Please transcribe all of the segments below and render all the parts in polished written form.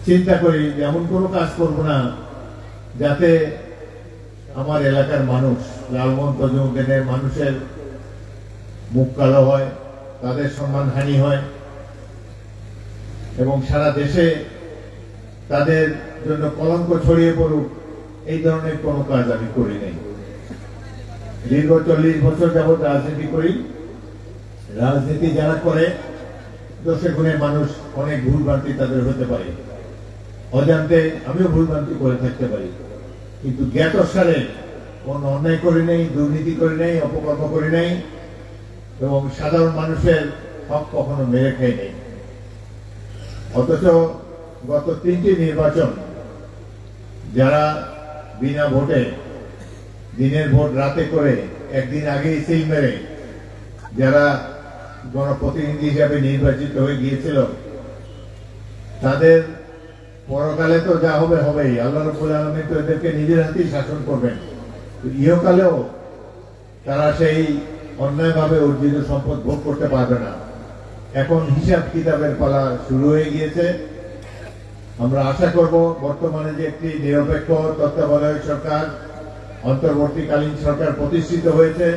চিন্তা করি যে এমন কোনো কাজ করব না যাতে আমার এলাকার মানুষ, লালমোহন তজুমউদ্দিনের মানুষের মুখ কালো হয়, তাদের সম্মানহানি হয় এবং সারা দেশে তাদের জন্য কলঙ্ক ছড়িয়ে পড়ুক, এই ধরনের কোনো কাজ আমি করি নাই। দীর্ঘ 40 বছর যাবৎ রাজনীতি করি। রাজনীতি যারা করে দোষে গুণে মানুষ অনেক ভুলভ্রান্তি তাদের হতে পারে, অজান্তে আমিও ভুলভ্রান্তি করে থাকতে পারি, কিন্তু জ্ঞাতসারে কোন অন্যায় করি নাই, দুর্নীতি করি নাই, অপকর্ম করি নাই এবং সাধারণ মানুষের হক কখনো মেরে খাই নাই। অথচ গত 3টি নির্বাচন যারা বিনা ভোটে, দিনের ভোট রাতে করে একদিন আগেই সিল মেরে যারা জনপ্রতিনিধি হিসাবে নির্বাচিত হয়ে গিয়েছিল, তাদের পরকালে তো যা হবে হবেই, আল্লাহ রাব্বুল আলামিন তো এদেরকে নিজের হাতেই শাসন করবেন। ইহকালেও তারা সেই অন্যায়ভাবে অর্জিত সম্পদ ভোগ করতে পারবে না। এখন হিসাব কিতাবের পালা শুরু হয়ে গিয়েছে। আমরা আশা করব বর্তমানে যে একটি নিরপেক্ষ তত্ত্বাবধায়ক সরকার, অন্তর্বর্তীকালীন সরকার প্রতিষ্ঠিত হয়েছে,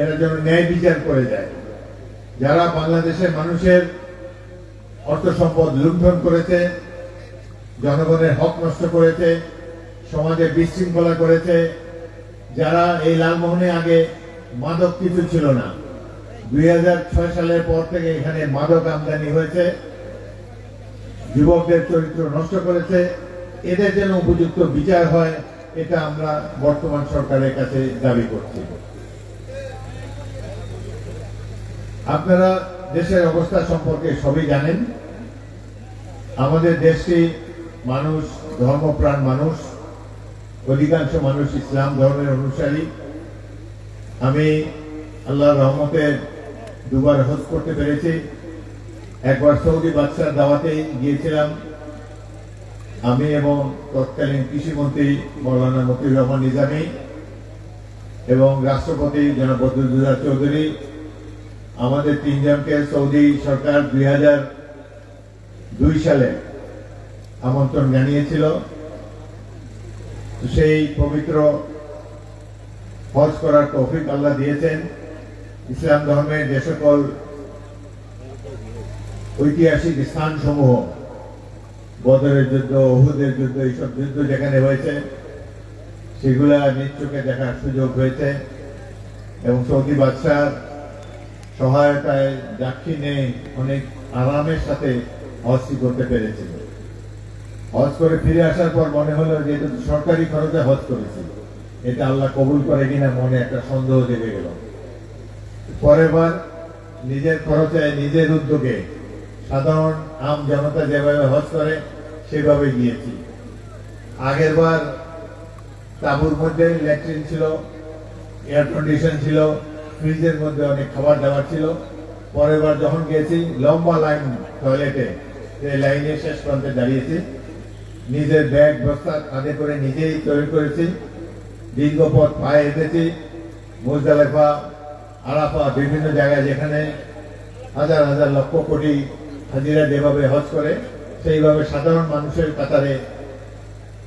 এরা যেন ন্যায় বিচার করে যায়। যারা বাংলাদেশের মানুষের অর্থ সম্পদ লুণ্ঠন করেছে, জনগণের হক নষ্ট করেছে, সমাজে বিশৃঙ্খলা করেছে, যারা এই লালমোহনে আগে মাদক কিছু ছিল না, 2006 সালের পর থেকে এখানে মাদক আমদানি হয়েছে, যুবকদের চরিত্র নষ্ট করেছে, এদের যেন উপযুক্ত বিচার হয়, এটা আমরা বর্তমান সরকারের কাছে দাবি করছি। আপনারা দেশের অবস্থা সম্পর্কে সবই জানেন। আমাদের দেশটি মানুষ, ধর্মপ্রাণ মানুষ, অধিকাংশ মানুষ ইসলাম ধর্মের অনুসারী। আমি আল্লাহর রহমতে 2বার হজ করতে পেরেছি। একবার সৌদি বাদশার দাওয়াতে গিয়েছিলাম আমি এবং তৎকালীন কৃষিমন্ত্রী মৌলানা মতিউর রহমান নিজামী এবং রাষ্ট্রপতি জনাব বদরুদ্দোজা চৌধুরী। আমাদের 3 জনকে সৌদি সরকার 2002 সালে আমন্ত্রণ জানিয়েছিল। সেই পবিত্র হজ করার তৌফিক আল্লাহ দিয়েছেন। ইসলাম ধর্মের যে সকল ঐতিহাসিক স্থানসমূহ, বদরের যুদ্ধ, উহুদের যুদ্ধ, এইসব যুদ্ধ যেখানে হয়েছে সেগুলা নিজ চোখে দেখার সুযোগ হয়েছে এবং সৌদি বাদশার সহায়তায় দাক্ষিণে অনেক আরামের সাথে হজটি করতে পেরেছিল। হজ করে ফিরে আসার পর মনে হলো যে এটা সরকারি খরচে হজ করেছি, এটা আল্লাহ কবুল করে কিনা মনে একটা সন্দেহ জেগে গেল। পরের বার নিজের খরচে, নিজের উদ্যোগে সাধারণ আম জনতা যেভাবে হজ করে সেভাবে গিয়েছি। আগের বার তাঁবুর মধ্যে ল্যাট্রিন ছিল, এয়ার কন্ডিশন ছিল, ফ্রিজের মধ্যে অনেক খাবার দাবার ছিল। পরের বার যখন গিয়েছি লম্বা লাইন টয়লেটে, সেই লাইনের শেষ প্রান্তে দাঁড়িয়েছি, নিজের ব্যাগ বস্তা কাঁধে করে নিজেই তৈরি করেছি, দীর্ঘ পথ পায়ে হেঁটেছি, মুজদালিফা, আরাফা, বিভিন্ন জায়গায় যেখানে হাজার হাজার লক্ষ কোটি হাজিরা যেভাবে হজ করে সেইভাবে সাধারণ মানুষের কাতারে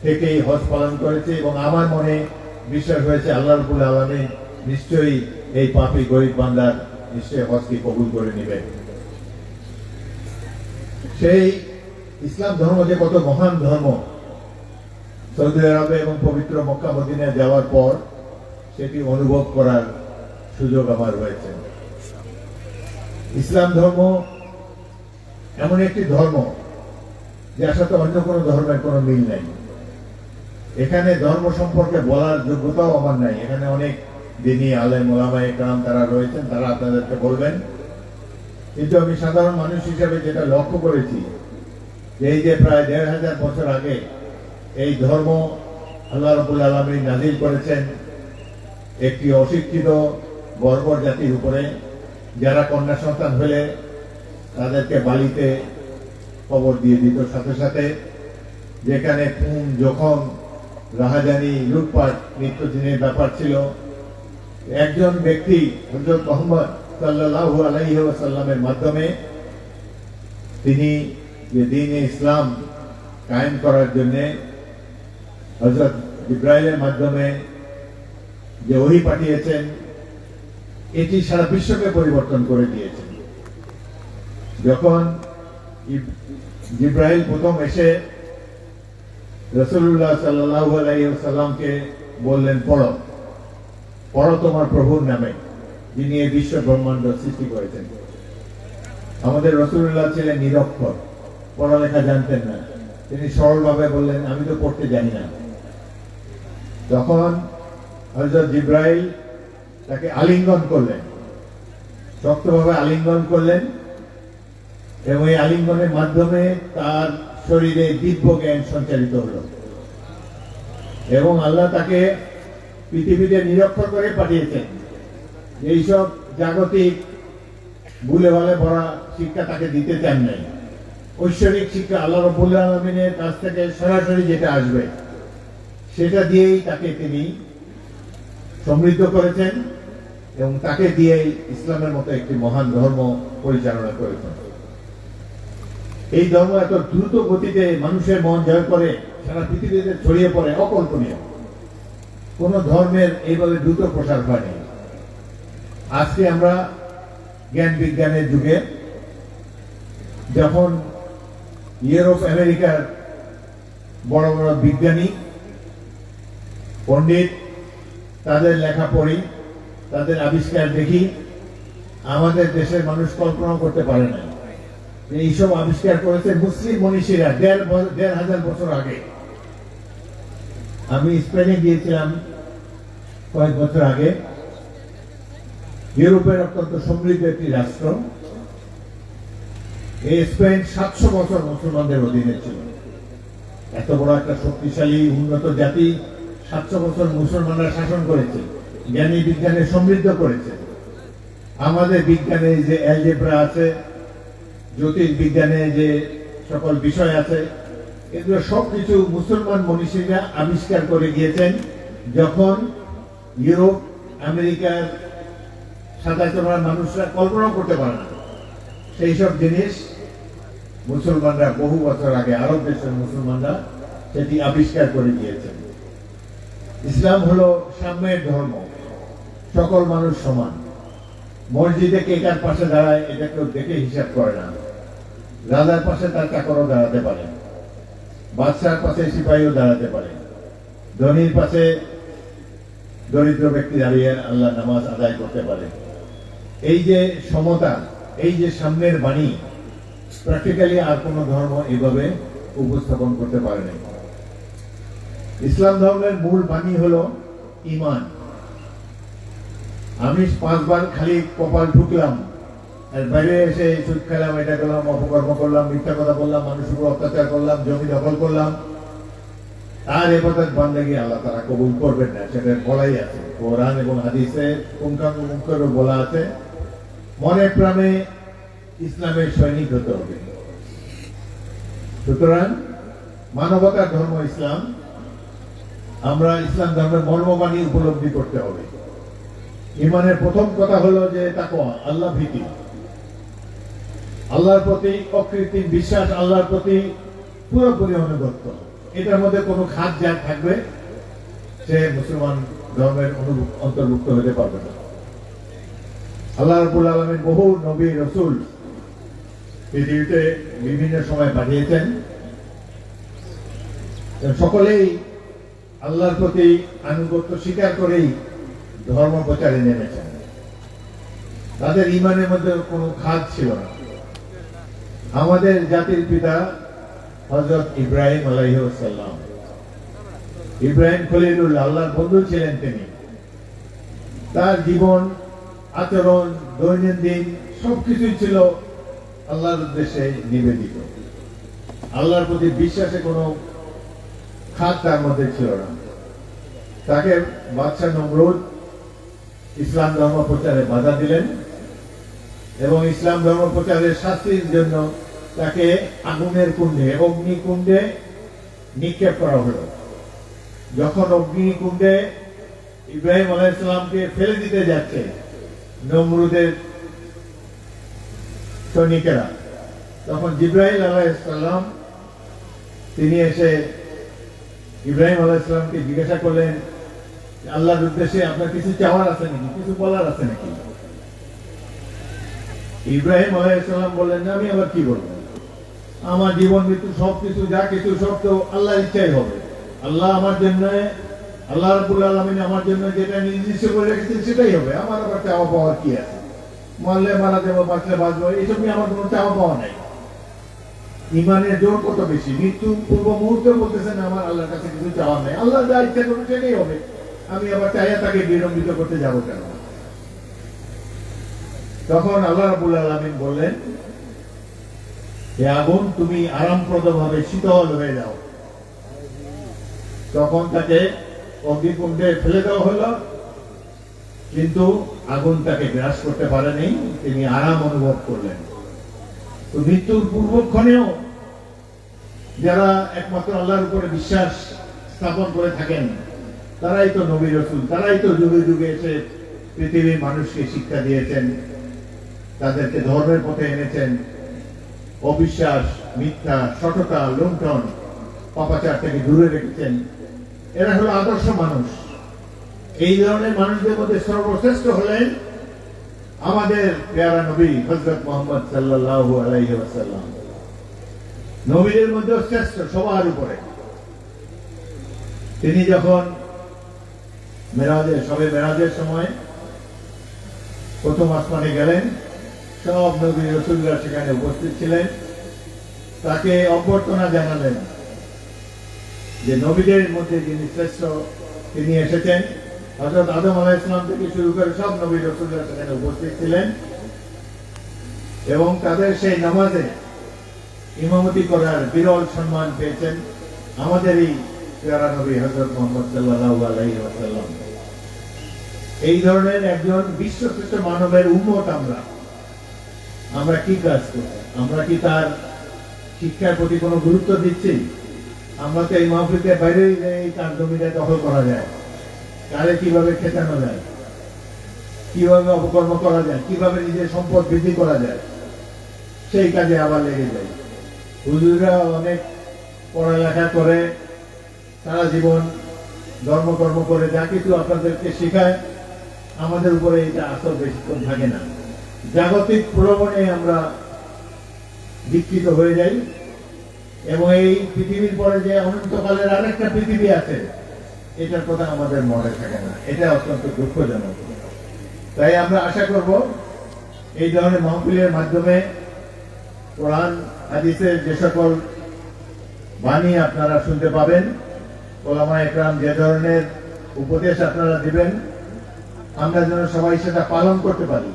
থেকেই হজ পালন করেছি এবং আমার মনে বিশ্বাস হয়েছে আল্লাহ রাব্বুল আলামিন নিশ্চয়ই এই পাপী গরিব বান্দার নিশ্চয়ই হজকে কবুল করে নেবেন। সেই ইসলাম ধর্ম যে কত মহান ধর্ম, সৌদি আরবে এবং পবিত্র মক্কা মদিনায় যাওয়ার পর সেটি অনুভব করার সুযোগ আমার হয়েছে। ইসলাম ধর্ম এমন একটি ধর্ম যার সাথে অন্য কোনো ধর্মের কোনো মিল নাই। এখানে ধর্ম সম্পর্কে বলার যোগ্যতাও আমার নাই। এখানে অনেক দিনী আলেম ওলামায়ে কেরাম তারা রয়েছেন, তারা আপনাদেরকে বলবেন। কিন্তু আমি সাধারণ মানুষ হিসেবে যেটা লক্ষ্য করেছি, এই যে প্রায় 1500 বছর আগে এই ধর্ম আল্লাহ রাব্বুল আলামিন নাযিল করেছেন একটি অশিক্ষিত বর্বর জাতির উপরে, যারা কন্যা সন্তান হলে তাদেরকে বালিতে কবর দিয়ে দিত, সাথে সাথে যেখানে খুন, জখম, রাহাজানি, লুটপাট নিত্যদিনের ব্যাপার ছিল। একজন ব্যক্তি হযরত মুহাম্মদ সাল্লাল্লাহু আলাইহি ওয়াসাল্লামের মাধ্যমে তিনি যে দ্বীন-ই ইসলাম কায়েম করার জন্য হযরত জিবরাইলের মাধ্যমে যে ওহী পাঠিয়েছেন, এটি সারা বিশ্বকে পরিবর্তন করে দিয়েছেন। যখন জিবরাইল প্রথম এসে রাসূলুল্লাহ সাল্লাল্লাহু আলাইহি ওয়াসাল্লামকে বললেন, পড়ো পড়ো তোমার প্রভুর নামে, যিনি এই বিশ্ব ব্রহ্মাণ্ড সৃষ্টি করেছেন। আমাদের রাসূলুল্লাহ ছিলেন নিরক্ষর, পড়ালেখা জানতেন না। তিনি সরলভাবে বললেন, আমি তো পড়তে জানি না। তখন হযরত জিবরাইল তাকে আলিঙ্গন করলেন, শক্তভাবে আলিঙ্গন করলেন, এবং এই আলিঙ্গনের মাধ্যমে তার শরীরে দিব্য জ্ঞান সঞ্চারিত হল, এবং আল্লাহ তাকে পৃথিবীতে নিরক্ষর করে পাঠিয়েছেন। এইসব জাগতিক ভুলে ভালে পড়া শিক্ষা তাকে দিতে চান নাই। ঐশ্বরিক শিক্ষা আল্লাহ রাব্বুল আলামিনের কাছ থেকে সরাসরি যেটা আসবে সেটা দিয়েই তাকে তিনি সমৃদ্ধ করেছেন, এবং তাকে দিয়েই ইসলামের মতো একটি মহান ধর্ম পরিচালনা করেছেন। এই ধর্ম এত দ্রুত গতিতে মানুষের মন জয় করে, সারা পৃথিবীতে ছড়িয়ে পড়ে, অকল্পনীয়। কোন ধর্মের এইভাবে দ্রুত প্রসার হয়নি। আজকে আমরা জ্ঞান বিজ্ঞানের যুগে, যখন ইউরোপ আমেরিকার বড় বড় বিজ্ঞানী পণ্ডিত তাদের লেখা পড়ি, তাদের আবিষ্কার দেখি, আমাদের দেশের মানুষ কল্পনা করতে পারে না এইসব আবিষ্কার করেছে মুসলিম মনীষীরা ১৫০০ বছর আগে। আমি স্পেনে গিয়েছিলাম কয়েক বছর আগে। ইউরোপের অত্যন্ত সমৃদ্ধ একটি রাষ্ট্র। এই স্পেন ৭০০ বছর মুসলমানদের অধীনে ছিল। এত বড় একটা শক্তিশালী উন্নত জাতি ৭০০ বছর মুসলমানরা শাসন করেছে, জ্ঞানী বিজ্ঞানে সমৃদ্ধ করেছে। আমাদের বিজ্ঞানে যে অ্যালজেব্রা আছে, জ্যোতির্বিজ্ঞানে যে সকল বিষয় আছে, এগুলো সবকিছু মুসলমান মনীষীরা আবিষ্কার করে গিয়েছেন, যখন ইউরোপ আমেরিকার সাধারণ মানুষরা কল্পনা করতে পারে না। সেই সব জিনিস মুসলমানরা বহু বছর আগে, আরব দেশের মুসলমানরা সেটি আবিষ্কার করে দিয়েছেন। ইসলাম হলো সাম্যের ধর্ম, সকল মানুষ সমান। মসজিদে কে কার পাশে দাঁড়ায় এটা কেউ দেখে হিসাব করে না। রাজার পাশে তার চাকরও দাঁড়াতে পারে, বাদশার পাশে সিপাহীও দাঁড়াতে পারে, ধনীর পাশে দরিদ্র ব্যক্তি দাঁড়িয়ে আল্লাহ নামাজ আদায় করতে পারে। এই যে সমতা, এই যে সাম্যের বাণী, প্র্যাকটিক্যালি আর কোন ধর্ম এইভাবে উপস্থাপন করতে পারে না। ইসলাম ধর্মের মূল বাণী হলো ঈমান। আমি ৫ বার খালি কপাল ঢুকলাম, আর বাইরে এসে সুদ খেলাম, এটা করলাম, অপকর্ম করলাম, মিথ্যা কথা বললাম, মানুষের উপর অত্যাচার করলাম, জমি দখল করলাম, আর ইবাদত বান্দেগী আল্লাহ তাআলা কবুল করবেন না। সেটা বলাই আছে কোরআন এবং হাদিসে, পুঙ্খানুপুঙ্খভাবে বলা আছে। মনে প্রাণে ইসলামের সৈনিক হতে হবে। সুতরাং মানবতার ধর্ম ইসলাম। আমরা ইসলাম ধর্মের মর্মবাণী উপলব্ধি করতে হবে। ঈমানের প্রথম কথা হলো যে তাকওয়া, আল্লাহ ভীতি, আল্লাহর প্রতি অকৃত্রিম বিশ্বাস, আল্লাহর প্রতি পুরোপুরি অনুগত্য। এটার মধ্যে কোনো খাদ যার থাকবে সে মুসলমান ধর্মের অন্তর্ভুক্ত হতে পারবে না। আল্লাহ রাব্বুল আলামিন বহু নবী রাসূল পৃথিবীতে বিভিন্ন সময় পাঠিয়েছেন, সকলেই আল্লাহর প্রতি আনুগত্য স্বীকার করেই ধর্ম প্রচারে নেমেছেন। তাদের ঈমানের মধ্যে কোনো খাদ ছিল না। আমাদের জাতির পিতা হযরত ইব্রাহিম আলাইহিস সালাম, ইব্রাহিম খলিলুল্লাহ, আল্লাহর বন্ধু ছিলেন তিনি। তার জীবন, আচরণ, দৈনন্দিন সবকিছুই ছিল আল্লাহর উদ্দেশ্যে নিবেদিত। আল্লাহর প্রতি বিশ্বাসে কোনো খাদ তার মধ্যে ছিল না। তাকে বাদশাহ নমরুদ ইসলাম ধর্ম প্রচারে বাধা দিলেন, এবং ইসলাম ধর্ম প্রচারের শাস্তির জন্য তাকে আগুনের কুণ্ডে, অগ্নিকুণ্ডে নিক্ষেপ করা হলো। যখন অগ্নিকুণ্ডে ইব্রাহিম আলাইহিস সালামকে ফেলে দিতে যাচ্ছে নমরুদের সৈনিকেরা, তখন জিব্রাইল আলাইহিস সালাম তিনি এসে ইব্রাহিম আলাইহিস সালামকে জিজ্ঞাসা করলেন, আল্লাহর উদ্দেশ্যে আপনার কিছু চাওয়ার আছে নাকি, কিছু বলার আছে নাকি? ইব্রাহিম আলাইহিস সালাম বললেন, আমি আবার কি বলবো, আমার জীবন মৃত্যু সবকিছু যা কিছু সব তো আল্লাহর ইচ্ছাই হবে। আল্লাহ আমার জন্য, আল্লাহ রাব্বুল আলামিন আমার জন্য যেটা নির্দিষ্ট করে রেখেছেন সেটাই হবে। আমার আবার চাওয়া পাওয়ার কি আছে? মরলে মারা যাবো, বাঁচলে বাঁচবো, এইসব নিয়ে আমার কোনো চাওয়া পাওয়া নাই। ইমানের জোর কত বেশি, মৃত্যু পূর্ব মুহূর্তে বলতেছেন আমার আল্লাহর কাছে কিছু চাওয়ার নাই, আল্লাহ যা ইচ্ছা করবে সেটাই হবে, আমি আবার চাইয়া তাকে বিলম্বিত করতে যাবো কেন? তখন আল্লাহ রাব্বুল আলামিন বললেন, হে আগুন, তুমি আরামপ্রদ ভাবে শীতল হয়ে যাও। তখন তাকে অগ্নিকুণ্ডে ফেলে দেওয়া হলো, কিন্তু আগুন তাকে গ্রাস করতে পারেনি, তিনি আরাম অনুভব করলেন। তো মৃত্যুর পূর্বক্ষণেও যারা একমাত্র আল্লাহর উপরে বিশ্বাস স্থাপন করে থাকেন তারাই তো নবী রাসূল, তারাই তো যুগে যুগে এসে পৃথিবীর মানুষকে শিক্ষা দিয়েছেন, তাদেরকে ধর্মের পথে এনেছেন। অবিশ্বাস, মিথ্যা, সততা, লুণ্ঠন, পাপাচার থেকে দূরে রেখেছেন। এরা হলো আদর্শ মানুষ। এই ধরনের মানুষদের মধ্যে সর্বশ্রেষ্ঠ হলেন আমাদের প্যারা নবী হযরত মুহাম্মদ সাল্লাল্লাহু আলাইহি ওয়াসাল্লাম। নবীদের মধ্যে শ্রেষ্ঠ, সবার উপরে। তিনি যখন মেরাজের সময় প্রথম আসমানে গেলেন, সব নবী রাসূলরা সেখানে উপস্থিত ছিলেন। তাকে অভ্যর্থনা জানালেন যে নবীদের মধ্যে যিনি শ্রেষ্ঠ তিনি এসেছেন। হযরত আদম আলাইহিস সালাম থেকে শুরু করে সব নবী রাসূলরা সেখানে উপস্থিত ছিলেন এবং তাদের সেই নামাজে ইমামতি করার বিরল সম্মান পেয়েছেন আমাদের এই প্যারা নবী হযরত মুহাম্মদ সাল্লাল্লাহু আলাইহি ওয়াসাল্লাম। এই ধরনের একজন বিশ্বশ্রেষ্ঠ মানবের উম্মত আমরা কি কাজ করছি? আমরা কি তার শিক্ষার প্রতি কোনো গুরুত্ব দিচ্ছি? আমরা তো এই মাহফিলের বাইরে তার জমিটা দখল করা যায়, কারে কিভাবে খেটানো যায়, কিভাবে অপকর্ম করা যায়, কিভাবে নিজের সম্পদ বৃদ্ধি করা যায়, সেই কাজে আবার লেগে যায়। হুজুররা অনেক পড়ালেখা করে সারা জীবন ধর্মকর্ম করে যা কিছু আপনাদেরকে শেখায়, আমাদের উপরে এটা আসল বেশিক্ষণ থাকে না। জাগতিক প্রলোভনে আমরা বিকৃত হয়ে যাই এবং এই পৃথিবীর পরে যে অনন্তকালের আরেকটা পৃথিবী আছে এটার কথা আমাদের মনে থাকে না। এটা অত্যন্ত দুঃখজনক। তাই আমরা আশা করব এই ধরনের মাহফিলের মাধ্যমে কোরআন হাদিসের যে সকল বাণী আপনারা শুনতে পাবেন, ওলামা একরাম যে ধরনের উপদেশ আপনারা দিবেন, আমরা যেন সবাই সেটা পালন করতে পারি।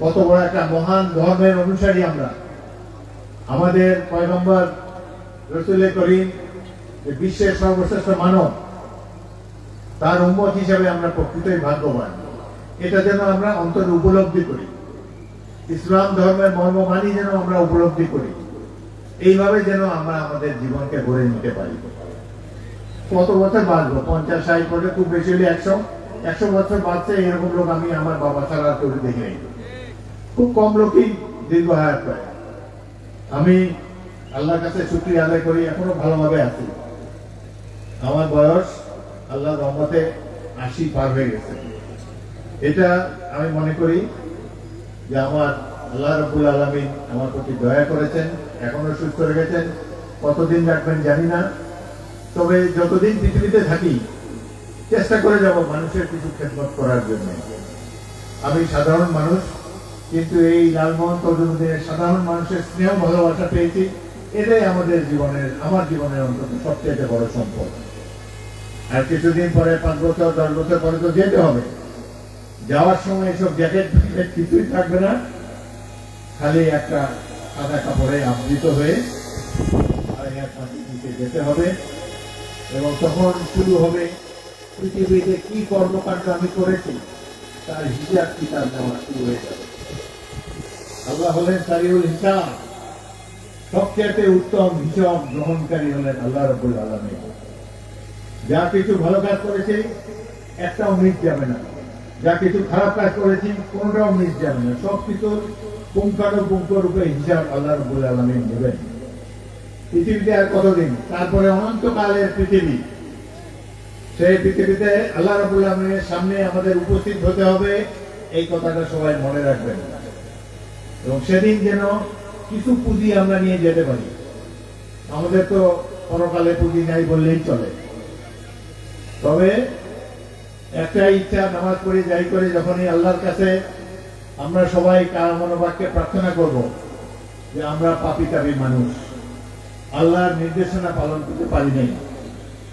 কত বড় একটা মহান ধর্মের অনুসারী আমরা। আমাদের পয়গম্বর রাসূল করিম বিশ্বের সর্বশ্রেষ্ঠ মানব, তার উম্মত হিসেবে আমরা প্রকৃতই ভাগ্যবান। এটা যেন আমরা অন্তরে উপলব্ধি করি, ইসলাম ধর্মের মর্ম মানি যেন আমরা উপলব্ধি করি। এইভাবে যেন আমরা আমাদের জীবনকে গড়ে নিতে পারি। কত বছর বাঁচবো? 50, 60 পরে খুব বেশি হলে 100 বছর বাঁচছে, এরকম লোক আমি আমার বাবা ছাড়া করে দেখি নাই। খুব কম লোকই দীর্ঘ হায়াত পায়। আমি আল্লাহর কাছে শুকরিয়া আদায় করি, এখনো ভালোভাবে আছি। আমার বয়স আল্লাহর রহমতে 80 পার হয়ে গেছে। এটা আমি মনে করি যে আমার আল্লাহ রাব্বুল আলামিন আমার প্রতি দয়া করেছেন, এখনো সুস্থ রেখেছেন। কতদিন রাখবেন জানি না, তবে যতদিন পৃথিবীতে থাকি চেষ্টা করে যাব মানুষের কিছু খেদমত করার জন্য। আমি সাধারণ মানুষ, কিন্তু এই লালমোহন তজুমুদ্দিনের সাধারণ মানুষের স্নেহ ভালোবাসা পেয়েছি। এটাই আমার জীবনের অন্তত সবচেয়ে বড় সম্পদ। আর কিছুদিন পরে 5 বছর 10 বছর পরে তো যেতে হবে। যাওয়ার সময় এসব জ্যাকেট কিছুই থাকবে না, খালি একটা সাদা কাপড়ে আবৃত হয়ে যেতে হবে এবং তখন শুরু হবে পৃথিবীতে কি কর্মকাণ্ড আমি করেছি তার হিসাব কিতাব নেওয়া শুরু হয়ে যাবে। আল্লাহ হলেন সারিউল হিসাব, সবচেয়ে উত্তম হিসাব গ্রহণকারী হলেন আল্লাহ রাব্বুল আলামিন। যা কিছু ভালো কাজ করেছি একটাও মিস যাবে না, যা কিছু খারাপ কাজ করেছি কোনটাও মিস যাবে না। সবকিছু পুঙ্খানুপুঙ্খ রূপে হিসাব আল্লাহ রাব্বুল আলামিন নেবেন। পৃথিবীতে আর কতদিন, তারপরে অনন্তকালের পৃথিবী, সেই পৃথিবীতে আল্লাহ রাব্বুল আলামিনের সামনে আমাদের উপস্থিত হতে হবে, এই কথাটা সবাই মনে রাখবেন। এবং সেদিন যেন কিছু পুঁজি আমরা নিয়ে যেতে পারি। আমাদের তো পরকালে পুঁজি নাই বললেই চলে, তবে একটা ইচ্ছা, নামাজ পড়ে যাই করে যখনই আল্লাহর কাছে আমরা সবাই মনোবাক্যে প্রার্থনা করব যে আমরা পাপী তাপী মানুষ, আল্লাহর নির্দেশনা পালন করতে পারি নাই,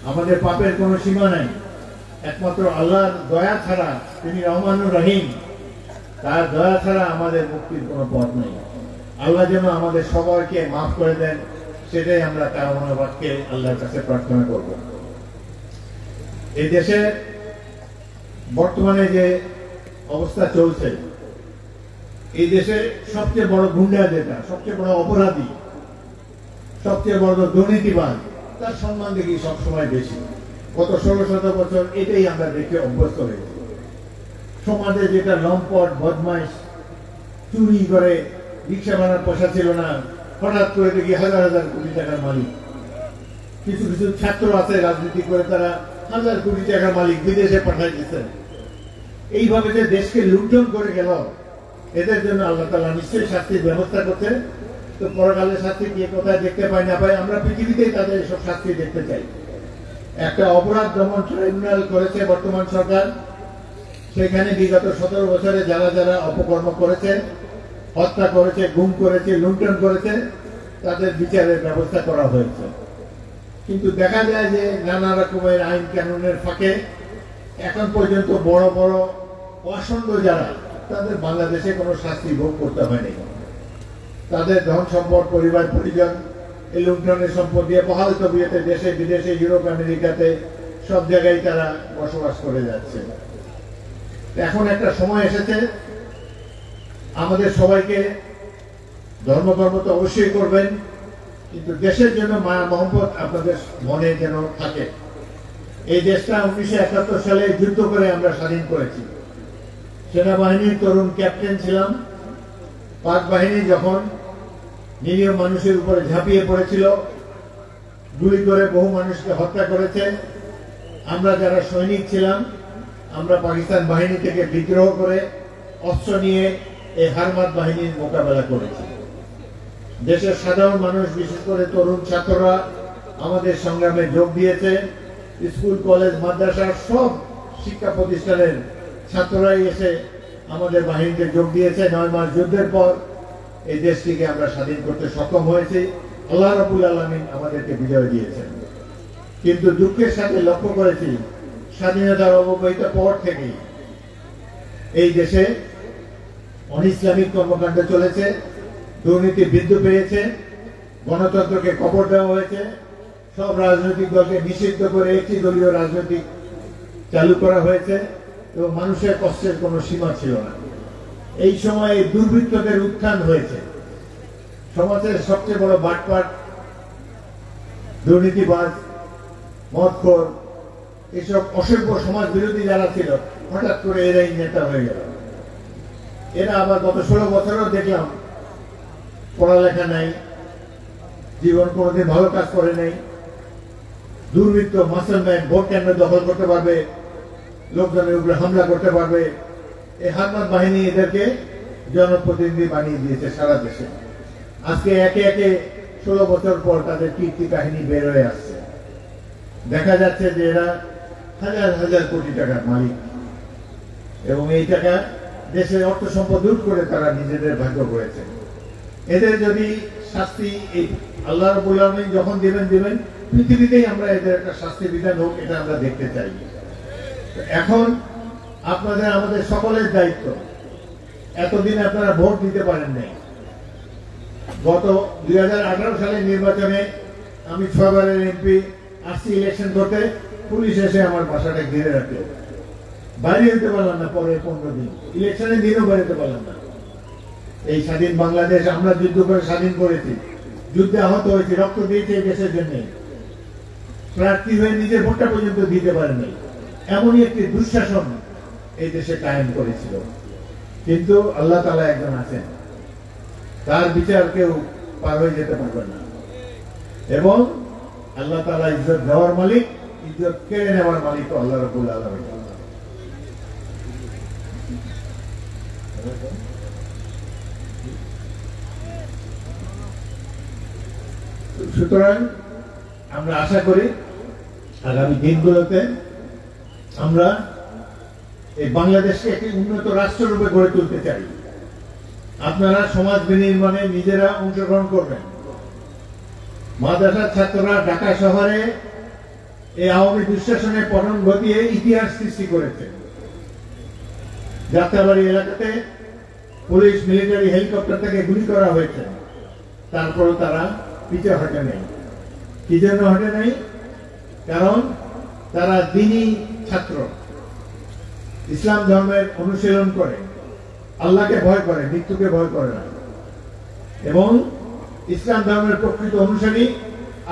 আমাদের পাপের কোনো সীমা নাই, একমাত্র আল্লাহর দয়া ছাড়া, তিনি রহমানুর রহিম, তার দয়া ছাড়া আমাদের মুক্তির কোনো পথ নেই। আল্লাহ যেন আমাদের সবাইকে মাফ করে দেন, সেটাই আমরা কামনা বাক্যে আল্লাহর কাছে প্রার্থনা করব। এই দেশে বর্তমানে যে অবস্থা চলছে, এই দেশে সবচেয়ে বড় গুন্ডা যেটা, সবচেয়ে বড় অপরাধী, সবচেয়ে বড় দুর্নীতিবাদ, তার সম্মান দেখি সবসময় বেশি। গত 1600 বছর এটাই আমরা দেখে অভ্যস্ত হয়েছি। সমাজে যেটা লম্পট, বদমাইশ, চুরি করে, রিক্সা ভাড়ার পয়সা ছিল না, হঠাৎ করে দেখি হাজার হাজার কোটি টাকার মালিক। কিছু কিছু ছাত্র আছে রাজনীতি করে, তারা হাজার কোটি টাকার মালিক, বিদেশে পাঠাই দিচ্ছেন। এইভাবে যে দেশকে লুণ্ঠন করে গেল, এদের জন্য আল্লাহ তাআলা নিশ্চয়ই শাস্তির ব্যবস্থা করছে। তো পরকালের শাস্তি কে কোথায় দেখতে পাই না পাই, আমরা পৃথিবীতেই তাদের সব শাস্তি দেখতে চাই। একটা অপরাধ দমন ট্রাইব্যুনাল করেছে বর্তমান সরকার, সেখানে বিগত 17 বছরে যারা যারা অপকর্ম করেছে, হত্যা করেছে, গুম করেছে, লুণ্ঠন করেছে, তাদের বিচারের ব্যবস্থা করা হয়েছে। কিন্তু দেখা যায় যে নানা রকমের আইন কানুনের ফাঁকে এখন পর্যন্ত বড় বড় অসংখ্য যারা, তাদের বাংলাদেশে কোনো শাস্তি ভোগ করতে হয়নি। তাদের ধন সম্পদ, পরিবার পরিজন, এই লুণ্ঠনের সম্পদ দিয়ে বহাল তবিয়তে দেশে বিদেশে, ইউরোপ আমেরিকাতে সব জায়গায় তারা বসবাস করে যাচ্ছে। এখন একটা সময় এসেছে আমাদের সবাইকে, ধর্মকর্ম তো অবশ্যই করবেন, কিন্তু দেশের জন্য মায়া মহব্বত আপনাদের মনে যেন থাকে। এই দেশটা 1971 সালে যুদ্ধ করে আমরা স্বাধীন করেছি। সেনাবাহিনীর তরুণ ক্যাপ্টেন ছিলাম। পাক বাহিনী যখন নিরীহ মানুষের উপরে ঝাঁপিয়ে পড়েছিল, গুলি করে বহু মানুষকে হত্যা করেছে, আমরা যারা সৈনিক ছিলাম, আমরা পাকিস্তান বাহিনী থেকে বিদ্রোহ করে অস্ত্র নিয়ে এই হারমাত বাহিনীর মোকাবেলা করেছি। দেশের সাধারণ মানুষ, বিশেষ করে তরুণ ছাত্ররা আমাদের সংগ্রামে যোগ দিয়েছে। স্কুল, কলেজ, মাদ্রাসার সব শিক্ষা প্রতিষ্ঠানের ছাত্ররাই এসে আমাদের বাহিনীতে যোগ দিয়েছে। 9 মাস যুদ্ধের পর এই দেশটিকে আমরা স্বাধীন করতে সক্ষম হয়েছি। আল্লাহ রাব্বুল আলামিন আমাদেরকে বিজয় দিয়েছেন। কিন্তু দুঃখের সাথে লক্ষ্য করেছি, স্বাধীনতার অবহিত পর থেকেই এই দেশে অনিসলামিক কর্মকাণ্ড চলেছে, দুর্নীতি বৃদ্ধি পেয়েছে, গণতন্ত্রকে কবর দেওয়া হয়েছে, সব রাজনৈতিক দলকে নিষিদ্ধ করে একটি দলীয় রাজনীতি চালু করা হয়েছে এবং মানুষের কষ্টের কোনো সীমা ছিল না। এই সময়ে দুর্বৃত্তদের উত্থান হয়েছে। সমাজের সবচেয়ে বড় বাটপাট, দুর্নীতিবাজ, মদখোর, এসব অসভ্য সমাজ বিরোধী যারা ছিল, হঠাৎ করে এরাই নেতা হয়ে গেল। এরা আবার গত 16 বছরও দেখলাম পড়ালেখা নাই, জীবন কোনোদিন ভালো কাজ করে নাই, দুর্বৃত্ত, মাসলম্যান, ভোট কেন্দ্র দখল করতে পারবে, লোকজনের উপরে হামলা করতে পারবে। এই হারমাত বাহিনী এদেরকে জনপ্রতিনিধি বানিয়ে দিয়েছে সারা দেশে। আজকে একে একে 16 বছর পর তাদের কীর্তি কাহিনী বের হয়ে আসছে। দেখা যাচ্ছে যে এরা হাজার হাজার কোটি টাকার মালিক এবং এই টাকা দেশের অর্থ সম্পদ লুট করে তারা নিজেদের ভাগ্য করেছে। এদের যদি শাস্তি এই আল্লাহ রাব্বুল আলামিন যখন দিবেন, পৃথিবীতেই আমরা এদের একটা শাস্তি বিধান হোক, এটা আমরা দেখতে চাই। এখন আপনাদের আমাদের সকলের দায়িত্ব, এতদিন আপনারা ভোট দিতে পারেন নাই। গত 2018 সালের নির্বাচনে আমি 6 বারের এমপি আসছি ইলেকশন করতে, পুলিশ এসে আমার বাসাটা ঘিরে রাখলো, বাইরে হতে পারলাম না। পরে 15 দিন ইলেকশনের দিনও বেরোতে পারলাম না। এই স্বাধীন বাংলাদেশ আমরা যুদ্ধ করে স্বাধীন করেছি, যুদ্ধে আহত হয়েছি, রক্ত দিয়েছি এই দেশের জন্য। প্রার্থী হয়ে নিজের ভোটটা পর্যন্ত দিতে পারেন নাই, এমনই একটি দুঃশাসন এই দেশে কায়েম করেছিল। কিন্তু আল্লাহ তাআলা একজন আছেন, তার বিচার কেউ পার হয়ে যেতে পারবে না। এবং আল্লাহ তাআলা ইজ্জত দেওয়ার মালিক, ইজ্জত কেড়ে নেওয়ার মালিক আল্লাহ রাব্বুল আলামিন। সুতরাং আমরা আশা করি আগামী দিনগুলোতে আমরা এই বাংলাদেশকে একটি উন্নত রাষ্ট্ররূপে গড়ে তুলতে চাই। আপনারা সমাজ বিনির্মাণে নিজেরা অংশগ্রহণ করবেন। মাদ্রাসার ছাত্ররা ঢাকা শহরে এই আওয়ামী দুঃশাসনের পতন ঘটিয়ে ইতিহাস সৃষ্টি করেছে। যাত্রাবাড়ি এলাকাতে পুলিশ, মিলিটারি, হেলিকপ্টার থেকে গুলি করা হয়েছে, তারপরও তারা পিছু হটে নেই। কি জন্য হটে নেই? কারণ তারা দ্বীনী ছাত্র, ইসলাম ধর্মের অনুশীলন করে, আল্লাহকে ভয় করে, মৃত্যুকে ভয় করে না। এবং ইসলাম ধর্মের প্রকৃত অনুসারী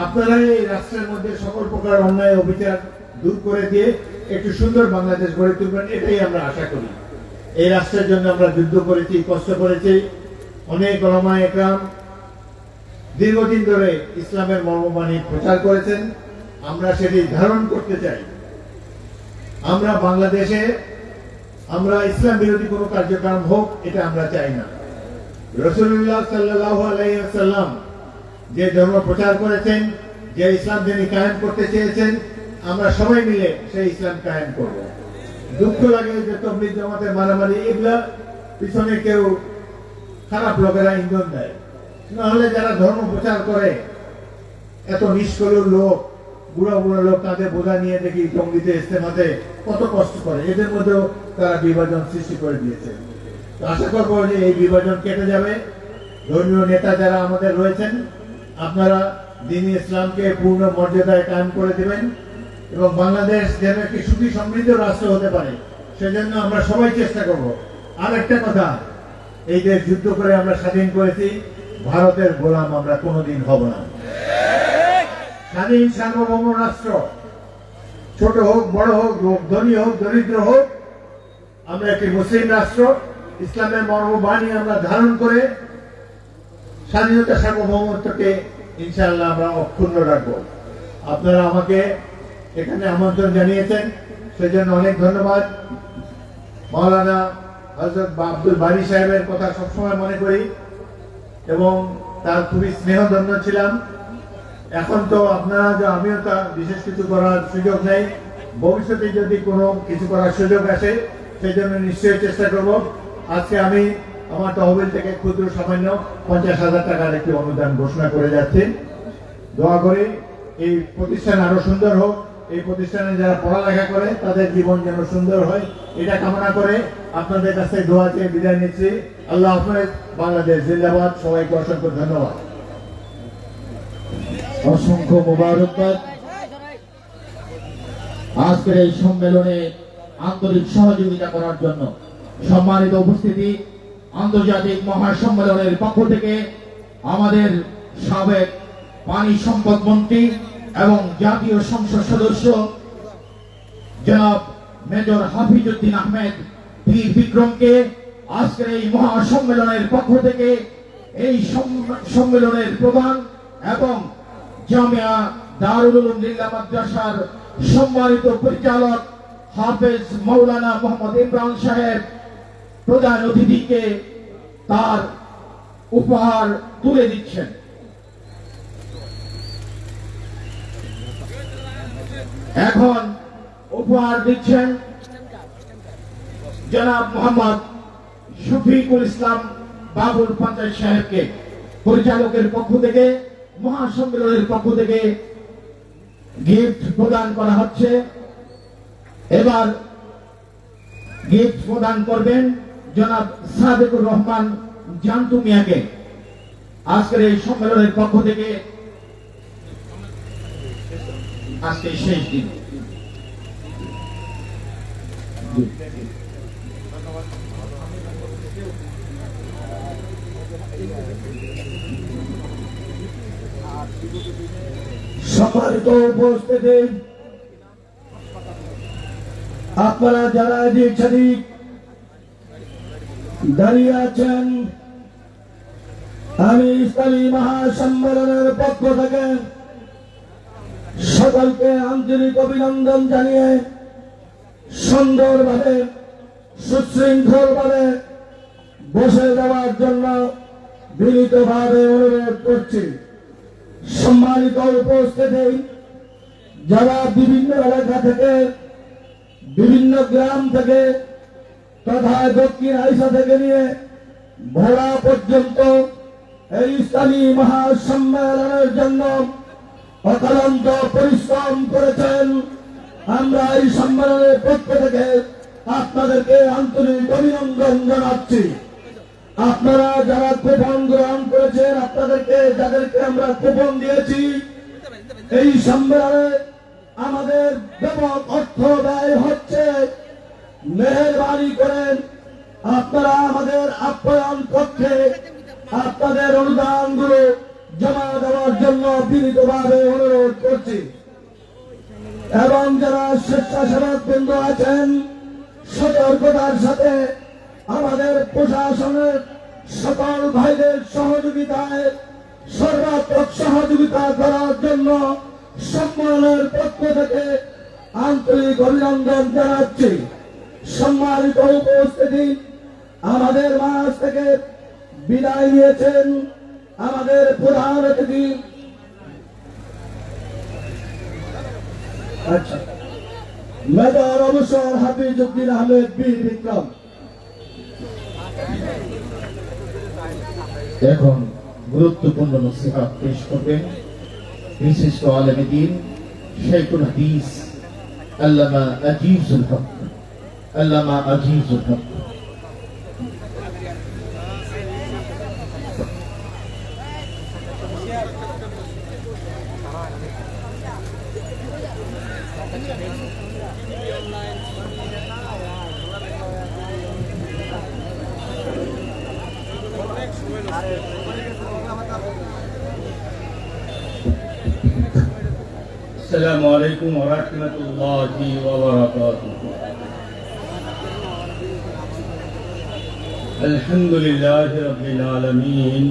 আপনারা এই রাষ্ট্রের মধ্যে সকল প্রকার অন্যায় অবিচার দূর করে দিয়ে একটু সুন্দর বাংলাদেশ গড়ে তুলবেন, এটাই আমরা আশা করি। এই রাষ্ট্রের জন্য আমরা যুদ্ধ করেছি, কষ্ট করেছি। অনেক উলামা একরাম দীর্ঘদিন ধরে ইসলামের মর্মবাণী প্রচার করেছেন, আমরা সেটি ধারণ করতে চাই। আমরা বাংলাদেশে আমরা ইসলাম বিরোধী কোনো কার্যক্রম হোক, এটা আমরা চাই না। রাসূলুল্লাহ সাল্লাল্লাহু আলাইহি ওয়াসাল্লাম যে ধর্ম প্রচার করেছেন, যে ইসলাম যিনি কায়েম করতে চেয়েছেন, আমরা সবাই মিলে সেই ইসলাম কায়েম করব। দুঃখ লাগে যে তাবলীগ জামাতের মারামারি, এগুলা পিছনে কেউ খারাপ লোকেরা ইন্ধন দেয়। নাহলে যারা ধর্ম প্রচার করে, এত নিষ্কলুর লোক, বুড়া বুড়া লোক, তাদের বোঝা নিয়ে দেখি টঙ্গিতে ইস্তেমাতে কত কষ্ট করে, এদের মধ্যেও তারা বিভাজন সৃষ্টি করে দিয়েছে। আশা করবো যে এই বিভাজন কেটে যাবে। ধর্মীয় নেতা যারা আমাদের রয়েছেন, আপনারা দ্বীনি ইসলামকে পূর্ণ মর্যাদায় কায়েম করে দেবেন এবং বাংলাদেশ যেন একটি সুখী সমৃদ্ধ রাষ্ট্র হতে পারে, সেজন্য আমরা সবাই চেষ্টা করব। আর একটা কথা, এই দেশ যুদ্ধ করে আমরা স্বাধীন করেছি, ভারতের গোলাম আমরা কোনোদিন হব না। স্বাধীন সার্বভৌম রাষ্ট্র, ছোট হোক বড় হোক, ধনী হোক দরিদ্র হোক, আমরা একটি মুসলিম রাষ্ট্র, ইসলামের মর্মবাণী আমরা ধারণ করে স্বাধীনতা সার্বভৌমত্বকে ইনশাআল্লাহ আমরা অক্ষুণ্ণ রাখবো। আপনারা আমাকে এখানে আমন্ত্রণ জানিয়েছেন, সেজন্য অনেক ধন্যবাদ। মাওলানা হযরত আব্দুল বারী সাহেবের কথা সবসময় মনে করি এবং তার খুবই স্নেহধন্য ছিলাম। এখন তো আপনারা, আমিও তা বিশেষ কিছু করার সুযোগ নেই, ভবিষ্যতে যদি কোনো কিছু করার সুযোগ আসে সেই জন্য নিশ্চয়ই চেষ্টা করব। আজকে আমি আমার তহবিল থেকে ক্ষুদ্র সামান্য 50,000 টাকার একটি অনুদান ঘোষণা করে যাচ্ছি। দোয়া করি এই প্রতিষ্ঠান আরো সুন্দর হোক, এই প্রতিষ্ঠানে যারা পড়ালেখা করে তাদের জীবন যেন সুন্দর হয়, এটা কামনা করে আপনাদের কাছে দোয়া চেয়ে বিদায় নিচ্ছি। আল্লাহ হাফেজ। বাংলাদেশ জিন্দাবাদ। সবাইকে অসংখ্য ধন্যবাদ, অসংখ্য মোবারকবাদ। আজকের এই সম্মেলনে আন্তরিক সহযোগিতা করার জন্য সম্মানিত উপস্থিতি, আন্তর্জাতিক মহাসম্মেলনের পক্ষ থেকে আমাদের সাবেক পানি সম্পদ মন্ত্রী এবং জাতীয় সংসদ সদস্য জনাব মেজর হাফিজউদ্দিন আহমেদ বীর বিক্রমকে আজকের এই মহাসম্মেলনের পক্ষ থেকে এই সম্মেলনের প্রধান এবং জামিয়া দারুল উলুম লিল্লাহ মাদ্রাসার সম্মানিত পরিচালক হাফেজ মাওলানা মোহাম্মদ ইমরান সাহেব প্রধান অতিথিকে তার উপহার তুলে দিচ্ছেন। এখন উপহার দিচ্ছেন জনাব মোহাম্মদ শফিকুল ইসলাম বাবুল পঞ্চায়েত সাহেবকে। পরিচালকের পক্ষ থেকে, মহাসম্মেলনের পক্ষ থেকে গিফট প্রদান করা হচ্ছে। এবার গিফট প্রদান করবেন জনাব সাদেকুর রহমান জান্তু মিয়াকে। আজকের এই সম্মেলনের পক্ষ থেকে আজকে শেষ দিন। সম্মানিত উপস্থিতি, আপনারা যারা যেখানে দাঁড়িয়ে আছেন, আমি ইসলামী মহাসম্মেলনের পক্ষ থেকে সকলকে আন্তরিক অভিনন্দন জানিয়ে সুন্দরভাবে সুশৃঙ্খলভাবে বসে যাওয়ার জন্য বিনীতভাবে অনুরোধ করছি। সম্মানিত উপস্থিতি, যারা বিভিন্ন এলাকা থেকে, বিভিন্ন গ্রাম থেকে তথা দক্ষিণ আইসা থেকে নিয়ে ভোলা পর্যন্ত এই ইসলামী মহাসম্মেলনের জন্য অক্লান্ত পরিশ্রম করেছেন, আমরা এই সম্মেলনের পক্ষ থেকে আপনাদেরকে আন্তরিক অভিনন্দন জানাচ্ছি। আপনারা যারা কুপন গ্রহণ করেছেন, আপনাদেরকে যাদেরকে আমরা কুপন দিয়েছি, এই সম্মেলনে আমাদের ব্যাপক অর্থ ব্যয় হচ্ছে। মেহেরবানি করেন আপনারা আমাদের আপ্যায়ন কক্ষে আপনাদের অনুদানগুলো জমা দেওয়ার জন্য বিনীতভাবে অনুরোধ করছি। এবং যারা স্বেচ্ছাসেবক বৃন্দ আছেন, সতর্কতার সাথে আমাদের প্রশাসনের সকল ভাইদের সহযোগিতায় সর্বাত্মক সহযোগিতা করার জন্য সম্মেলনের পক্ষ থেকে আন্তরিক অভিনন্দন জানাচ্ছি। সম্মানিত উপস্থিতি, আমাদের মাঝ থেকে বিদায় নিয়েছেন আমাদের প্রধান অতিথি মেজর অবসর হাফিজউদ্দিন আহমেদ বীর বিক্রম। এখন গুরুত্বপূর্ণ নসিহত পেশ করবেন বিশিষ্ট আলেম দ্বীন শাইখুল হাদিস আল্লামা আজিজুল হক। আল্লামা আজিজুল হক। السلام عليكم ورحمة الله وبركاته. الحمد لله رب العالمين،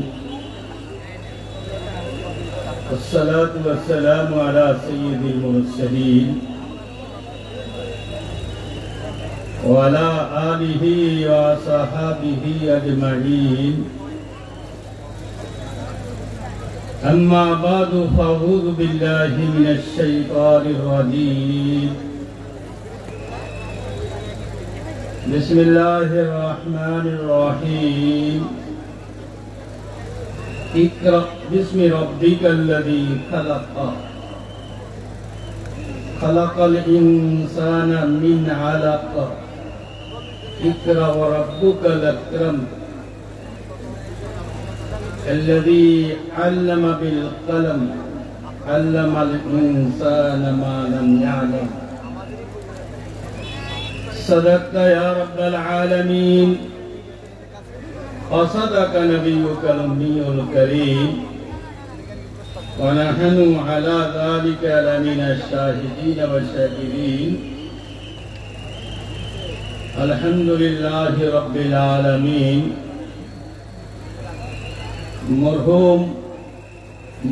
والصلاة والسلام على سيد المرسلين وعلى آله وصحابه أجمعين. أما بعد، فأعوذ بالله من الشيطان الرجيم. بسم الله الرحمن الرحيم. اقرأ باسم ربك الذي خلق، خلق الإنسان من علق، اقرأ وربك الأكرم الذي علم بالقلم، علم الإنسان ما لم يعلم. صدقت يا رب العالمين، وصدق نبيك الأمي الكريم، ونحن على ذلك لمن الشاهدين والشاكرين. الحمد لله رب العالمين. মরহুম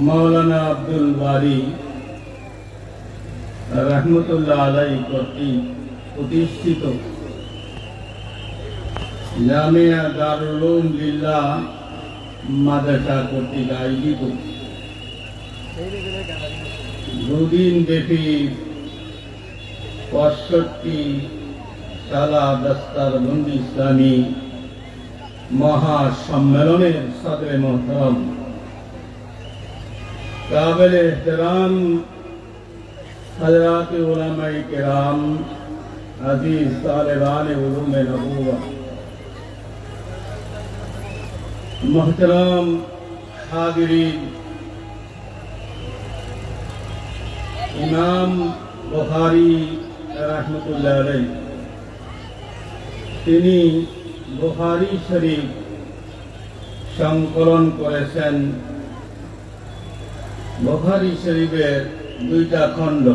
মাওলানা আব্দুল বারী রহমতুল্লাহ আলাইহি কর্তৃক প্রতিষ্ঠিত জামিয়া দারুল উলুম লিল্লাহ মাদ্রাসা কর্তৃক আয়োজিত দুদিন ব্যাপী ৬৫ সালা দস্তারবন্দি ইসলামী महासम्मेलनेर सदर मोहतरम काबिल एहतराम हजरात उलमाए किराम, अजीज तालिबान उलूम नबूवत, मोहतरम हाज़िरीन, इमाम बुखारी रहमतुल्लाह अलैह তিনি বুখারী শরীফ সংকলন করেছেন। বুখারী শরীফের 2টা খণ্ড,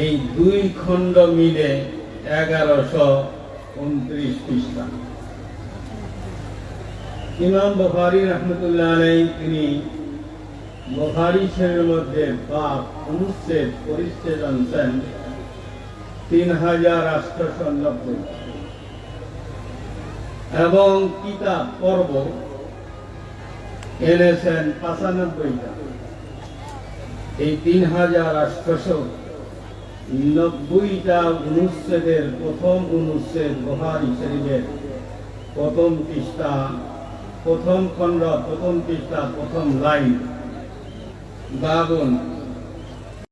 এই 2 খণ্ড মিলে 1129 পৃষ্ঠা। ইমাম বুখারী রাহমাতুল্লাহ আলাইহি তিনি বুখারী শরীফের মধ্যে বাব অনুচ্ছেদ পরিচ্ছেদ আনছেন 3890 এবং কিতাব পর্ব এনেছেন 95টা। এই 3890টা অনুচ্ছেদের প্রথম অনুচ্ছেদ বুখারী শরীফের প্রথম পৃষ্ঠা, প্রথম খণ্ড, প্রথম পৃষ্ঠা, প্রথম লাইন, বাবুন